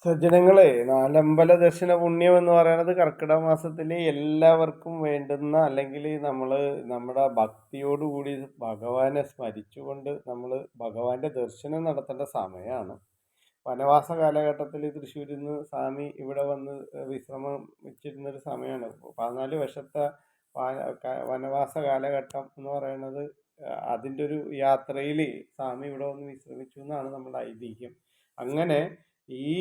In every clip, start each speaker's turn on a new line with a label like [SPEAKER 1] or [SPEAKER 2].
[SPEAKER 1] സജ്ജനങ്ങളെ, നാലമ്പല ദർശന പുണ്യം എന്ന് പറയുന്നത് കർക്കിടക മാസത്തിൽ എല്ലാവർക്കും വേണ്ടുന്ന, അല്ലെങ്കിൽ നമ്മൾ നമ്മുടെ ഭക്തിയോടുകൂടി ഭഗവാനെ സ്മരിച്ചുകൊണ്ട് നമ്മൾ ഭഗവാന്റെ ദർശനം നടത്തേണ്ട സമയമാണ്. വനവാസ കാലഘട്ടത്തിൽ തൃശ്ശൂരിൽ നിന്ന് സ്വാമി ഇവിടെ വന്ന് വിശ്രമം വെച്ചിരുന്നൊരു സമയമാണ്. 14 വർഷത്തെ വനവാസ കാലഘട്ടം എന്ന് പറയുന്നത്, അതിൻ്റെ ഒരു യാത്രയിൽ സ്വാമി ഇവിടെ വന്ന് വിശ്രമിച്ചു എന്നാണ് നമ്മുടെ ഐതിഹ്യം. അങ്ങനെ ഈ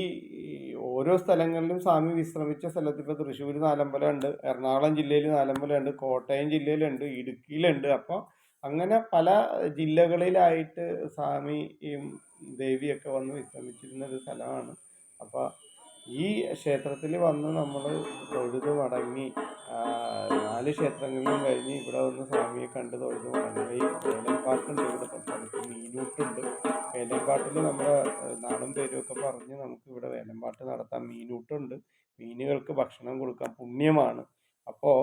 [SPEAKER 1] ഓരോ സ്ഥലങ്ങളിലും സ്വാമി വിശ്രമിച്ച സ്ഥലത്ത് ഇപ്പോൾ തൃശ്ശൂർ നാലമ്പലമുണ്ട്, എറണാകുളം ജില്ലയിൽ നാലമ്പലമുണ്ട്, കോട്ടയം ജില്ലയിലുണ്ട്, ഇടുക്കിയിലുണ്ട്. അപ്പോൾ അങ്ങനെ പല ജില്ലകളിലായിട്ട് സ്വാമിയും ദേവിയൊക്കെ വന്ന് വിശ്രമിച്ചിരുന്ന ഒരു സ്ഥലമാണ്. അപ്പോൾ ഈ ക്ഷേത്രത്തിൽ വന്ന് നമ്മൾ തൊഴുത് മടങ്ങി, 4 ക്ഷേത്രങ്ങളിലും കഴിഞ്ഞ് ഇവിടെ വന്ന് സ്വാമിയെ കണ്ട് തൊഴുത് മടങ്ങി. വേലൻപാട്ടുണ്ട്, ഇവിടെ തൊട്ടടുത്ത് മീനൂട്ടുണ്ട്. വേലൻപാട്ടിൽ നമ്മുടെ നാടും പേരുമൊക്കെ പറഞ്ഞ് നമുക്ക് ഇവിടെ വേലൻപാട്ട് നടത്താം. മീനൂട്ടുണ്ട്, മീനുകൾക്ക് ഭക്ഷണം കൊടുക്കാം, പുണ്യമാണ്. അപ്പോൾ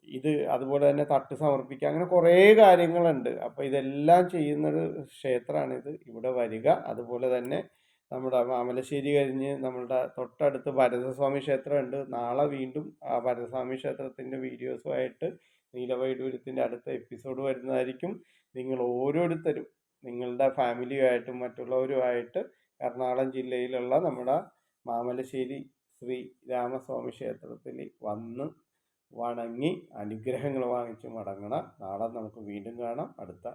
[SPEAKER 1] ഇത് അതുപോലെ തന്നെ തട്ട് സമർപ്പിക്കുക, അങ്ങനെ കുറേ കാര്യങ്ങളുണ്ട്. അപ്പോൾ ഇതെല്ലാം ചെയ്യുന്നൊരു ക്ഷേത്രമാണിത്. ഇവിടെ വരിക. അതുപോലെ തന്നെ നമ്മുടെ മാമലശ്ശേരി കഴിഞ്ഞ് നമ്മളുടെ തൊട്ടടുത്ത് ഭരതസ്വാമി ക്ഷേത്രമുണ്ട്. നാളെ വീണ്ടും ആ ഭരതസ്വാമി ക്ഷേത്രത്തിൻ്റെ വീഡിയോസുമായിട്ട് നീലവൈഡൂര്യത്തിൻ്റെ അടുത്ത എപ്പിസോഡ് വരുന്നതായിരിക്കും. നിങ്ങൾ ഓരോരുത്തരും നിങ്ങളുടെ ഫാമിലിയുമായിട്ടും മറ്റുള്ളവരുമായിട്ട് എറണാകുളം ജില്ലയിലുള്ള നമ്മുടെ മാമലശ്ശേരി ശ്രീ രാമസ്വാമി ക്ഷേത്രത്തിൽ വന്ന് വണങ്ങി അനുഗ്രഹങ്ങൾ വാങ്ങിച്ച് മടങ്ങണം. നാളെ നമുക്ക് വീണ്ടും കാണാം അടുത്ത